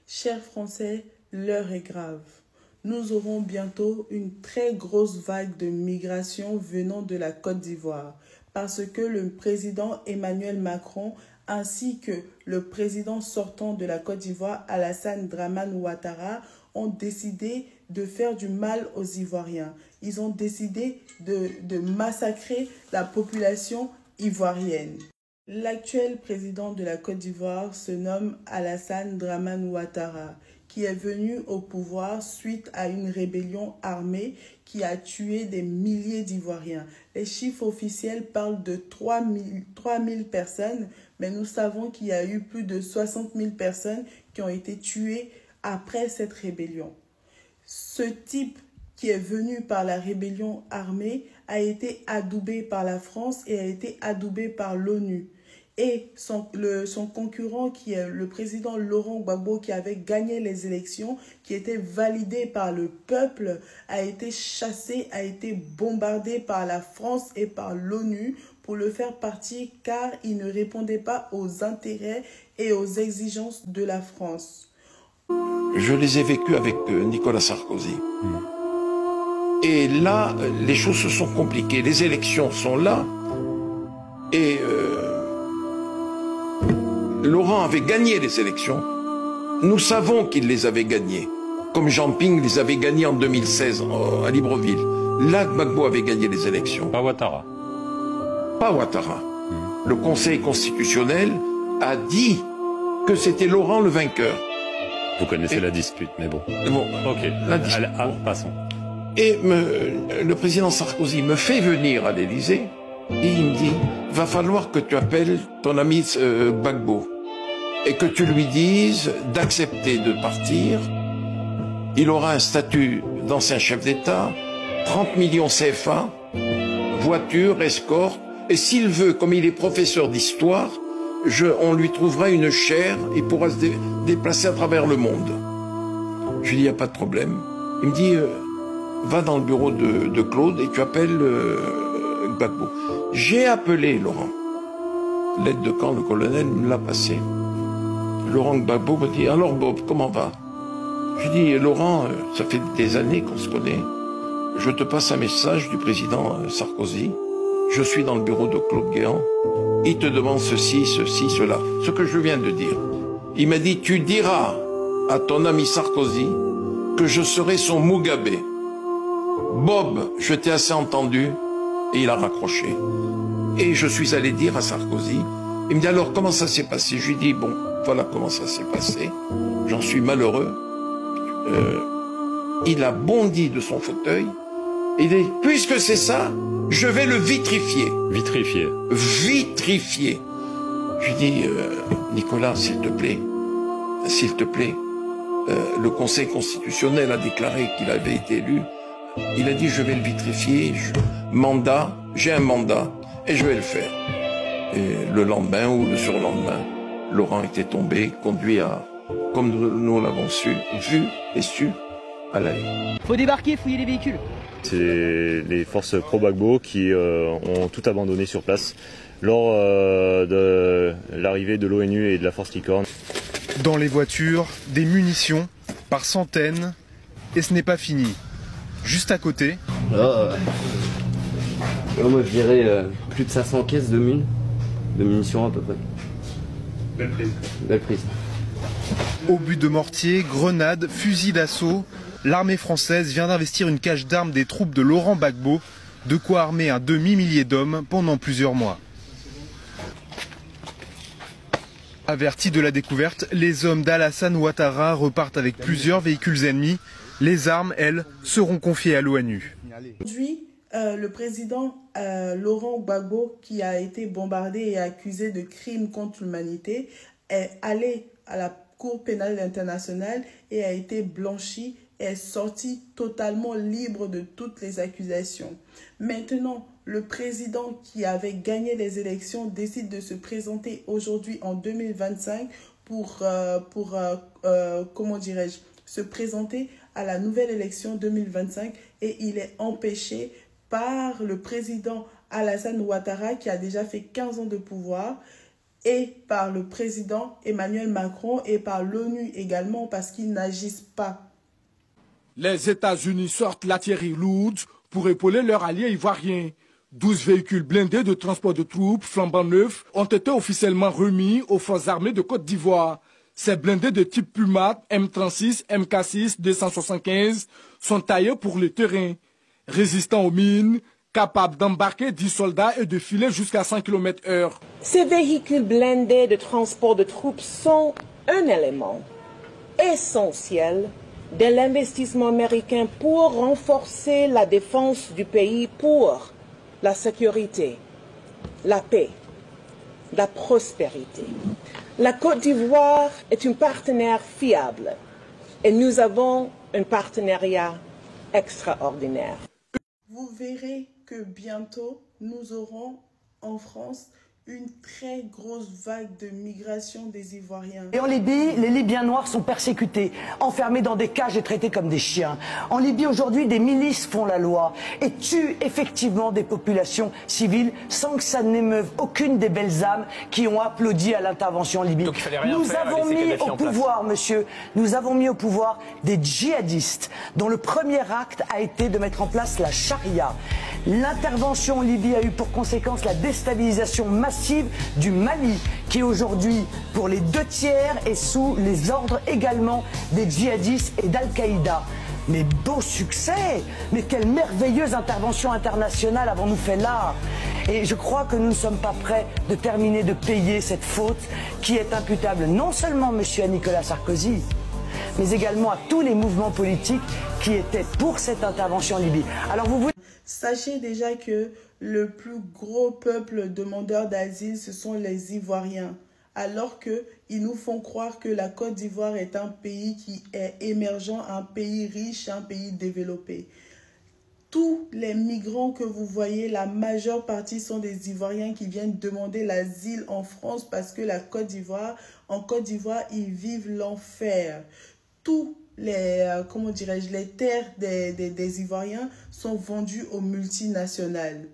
Chers Français, l'heure est grave. Nous aurons bientôt une très grosse vague de migration venant de la Côte d'Ivoire parce que le président Emmanuel Macron ainsi que le président sortant de la Côte d'Ivoire, Alassane Dramane Ouattara, ont décidé de faire du mal aux Ivoiriens. Ils ont décidé de massacrer la population ivoirienne. L'actuel président de la Côte d'Ivoire se nomme Alassane Dramane Ouattara, qui est venu au pouvoir suite à une rébellion armée qui a tué des milliers d'Ivoiriens. Les chiffres officiels parlent de 3 000 personnes, mais nous savons qu'il y a eu plus de 60 000 personnes qui ont été tuées après cette rébellion. Ce type qui est venu par la rébellion armée a été adoubé par la France et a été adoubé par l'ONU. Et son concurrent, qui est le président Laurent Gbagbo, qui avait gagné les élections, qui était validé par le peuple, a été chassé, a été bombardé par la France et par l'ONU pour le faire partir car il ne répondait pas aux intérêts et aux exigences de la France. Je les ai vécus avec Nicolas Sarkozy. Et là, les choses se sont compliquées. Les élections sont là. Et Laurent avait gagné les élections. Nous savons qu'il les avait gagnées. Comme Jean Ping les avait gagnées en 2016 à Libreville. Là, Gbagbo avait gagné les élections. Pas Ouattara. Pas Ouattara. Le Conseil constitutionnel a dit que c'était Laurent le vainqueur. Vous connaissez la dispute, mais bon. Ok, passons. Et le président Sarkozy me fait venir à l'Élysée et il me dit, va falloir que tu appelles ton ami Gbagbo et que tu lui dises d'accepter de partir. Il aura un statut d'ancien chef d'État, 30 millions CFA, voiture, escorte, et s'il veut, comme il est professeur d'histoire, on lui trouvera une chaire et pourra se déplacer à travers le monde. Je lui dis, il n'y a pas de problème. Il me dit, va dans le bureau de Claude et tu appelles Gbagbo. J'ai appelé Laurent. L'aide de camp, le colonel, me l'a passé. Laurent Gbagbo me dit, alors Bob, comment va? Je dis, Laurent, ça fait des années qu'on se connaît. Je te passe un message du président Sarkozy. Je suis dans le bureau de Claude Guéant. Il te demande ceci, ceci, cela. Ce que je viens de dire. Il m'a dit, tu diras à ton ami Sarkozy que je serai son Mugabe. Bob, je t'ai assez entendu. Et il a raccroché. Et je suis allé dire à Sarkozy, il me dit, alors comment ça s'est passé? Je lui dis, bon, voilà comment ça s'est passé. J'en suis malheureux. Il a bondi de son fauteuil. Il dit, puisque c'est ça, je vais le vitrifier. Vitrifier. Vitrifier. Je lui dis, Nicolas, s'il te plaît, le Conseil constitutionnel a déclaré qu'il avait été élu. Il a dit, je vais le vitrifier, j'ai un mandat, et je vais le faire. Et le lendemain ou le surlendemain, Laurent était tombé, conduit comme nous l'avons vu et su, à La Haye. Faut débarquer, fouiller les véhicules. C'est les forces pro-Gbagbo qui ont tout abandonné sur place lors de l'arrivée de l'ONU et de la force Licorne. Dans les voitures, des munitions par centaines, et ce n'est pas fini. Juste à côté. Moi je dirais plus de 500 caisses de munitions à peu près. Belle prise. Belle prise. Obus de mortier, grenades, fusils d'assaut, l'armée française vient d'investir une cache d'armes des troupes de Laurent Gbagbo, de quoi armer un demi-millier d'hommes pendant plusieurs mois. Avertis de la découverte, les hommes d'Alassane Ouattara repartent avec plusieurs véhicules ennemis. Les armes, elles, seront confiées à l'ONU. Aujourd'hui, le président Laurent Gbagbo, qui a été bombardé et accusé de crimes contre l'humanité, est allé à la Cour pénale internationale et a été blanchi et est sorti totalement libre de toutes les accusations. Maintenant, le président qui avait gagné les élections décide de se présenter aujourd'hui en 2025 pour comment dirais-je, se présenter à la nouvelle élection 2025 et il est empêché par le président Alassane Ouattara qui a déjà fait 15 ans de pouvoir et par le président Emmanuel Macron et par l'ONU également parce qu'ils n'agissent pas. Les États-Unis sortent l'artillerie lourde pour épauler leurs alliés ivoiriens. 12 véhicules blindés de transport de troupes flambant neufs ont été officiellement remis aux forces armées de Côte d'Ivoire. Ces blindés de type Puma, M36, MK6, 275 sont taillés pour le terrain, résistants aux mines, capables d'embarquer 10 soldats et de filer jusqu'à 100 km/h. Ces véhicules blindés de transport de troupes sont un élément essentiel de l'investissement américain pour renforcer la défense du pays, pour la sécurité, la paix, la prospérité. La Côte d'Ivoire est un partenaire fiable et nous avons un partenariat extraordinaire. Vous verrez que bientôt, nous aurons en France une très grosse vague de migration des Ivoiriens. Et en Libye, les Libyens noirs sont persécutés, enfermés dans des cages et traités comme des chiens. En Libye, aujourd'hui, des milices font la loi et tuent effectivement des populations civiles sans que ça n'émeuve aucune des belles âmes qui ont applaudi à l'intervention en Libye. Donc il fallait rien nous faire, avons mis Kadhafi au pouvoir, monsieur, nous avons mis au pouvoir des djihadistes dont le premier acte a été de mettre en place la charia. L'intervention en Libye a eu pour conséquence la déstabilisation massive du Mali, qui aujourd'hui, pour les 2/3, est sous les ordres également des djihadistes et d'Al-Qaïda. Mais beau succès! Mais quelle merveilleuse intervention internationale avons-nous fait là? Et je crois que nous ne sommes pas prêts de terminer de payer cette faute qui est imputable non seulement, monsieur, à Nicolas Sarkozy, mais également à tous les mouvements politiques qui étaient pour cette intervention en Libye. Alors vous voulez... Sachez déjà que le plus gros peuple demandeur d'asile, ce sont les Ivoiriens. Alors qu'ils nous font croire que la Côte d'Ivoire est un pays qui est émergent, un pays riche, un pays développé. Tous les migrants que vous voyez, la majeure partie sont des Ivoiriens qui viennent demander l'asile en France parce que en Côte d'Ivoire, ils vivent l'enfer. Tous les terres des Ivoiriens sont vendues aux multinationales.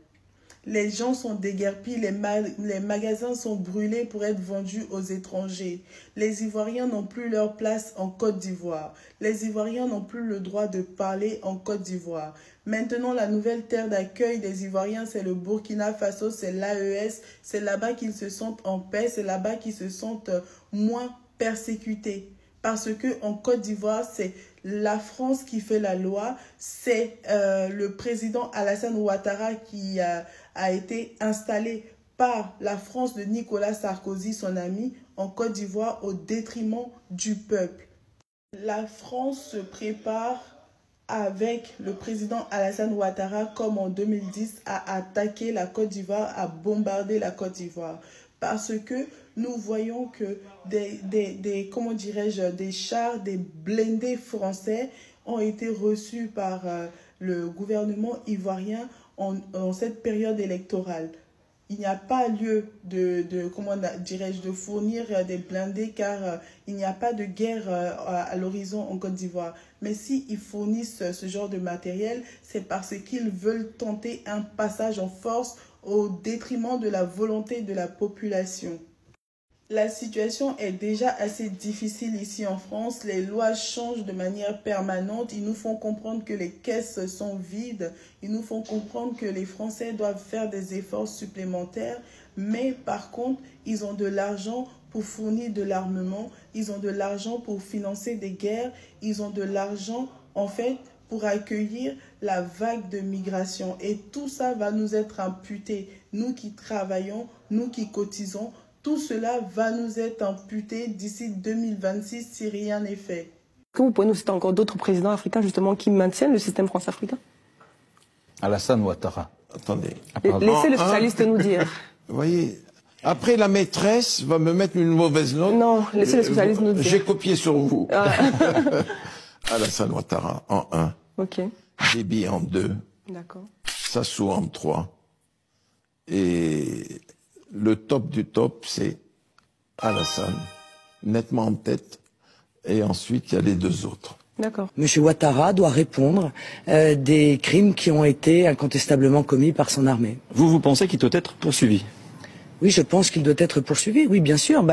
Les gens sont déguerpis, les magasins sont brûlés pour être vendus aux étrangers. Les Ivoiriens n'ont plus leur place en Côte d'Ivoire. Les Ivoiriens n'ont plus le droit de parler en Côte d'Ivoire. Maintenant, la nouvelle terre d'accueil des Ivoiriens, c'est le Burkina Faso, c'est l'AES. C'est là-bas qu'ils se sentent en paix, c'est là-bas qu'ils se sentent moins persécutés. Parce qu'en Côte d'Ivoire, c'est la France qui fait la loi, c'est le président Alassane Ouattara qui a été installé par la France de Nicolas Sarkozy, son ami, en Côte d'Ivoire au détriment du peuple. La France se prépare avec le président Alassane Ouattara, comme en 2010, à attaquer la Côte d'Ivoire, à bombarder la Côte d'Ivoire. Parce que nous voyons que des chars, des blindés français ont été reçus par le gouvernement ivoirien en cette période électorale. Il n'y a pas lieu de fournir des blindés car il n'y a pas de guerre à l'horizon en Côte d'Ivoire. Mais s'ils fournissent ce genre de matériel, c'est parce qu'ils veulent tenter un passage en force au détriment de la volonté de la population. La situation est déjà assez difficile ici en France. Les lois changent de manière permanente. Ils nous font comprendre que les caisses sont vides. Ils nous font comprendre que les Français doivent faire des efforts supplémentaires. Mais par contre, ils ont de l'argent pour fournir de l'armement. Ils ont de l'argent pour financer des guerres. Ils ont de l'argent, en fait, pour accueillir la vague de migration. Et tout ça va nous être imputé. Nous qui travaillons, nous qui cotisons, tout cela va nous être imputé d'ici 2026 si rien n'est fait. Est-ce que vous pouvez nous citer encore d'autres présidents africains justement qui maintiennent le système France-africain? Alassane Ouattara. Attendez. Laissez le socialiste nous dire. Vous voyez, après la maîtresse va me mettre une mauvaise note. Non, laissez le socialiste nous dire. J'ai copié sur vous. Alassane Ouattara en 1. Ok. Déby en 2. D'accord. Sassou en 3. Et le top du top, c'est Alassane, nettement en tête. Et ensuite, il y a les deux autres. D'accord. Monsieur Ouattara doit répondre des crimes qui ont été incontestablement commis par son armée. Vous pensez qu'il doit être poursuivi? Oui, je pense qu'il doit être poursuivi. Oui, bien sûr.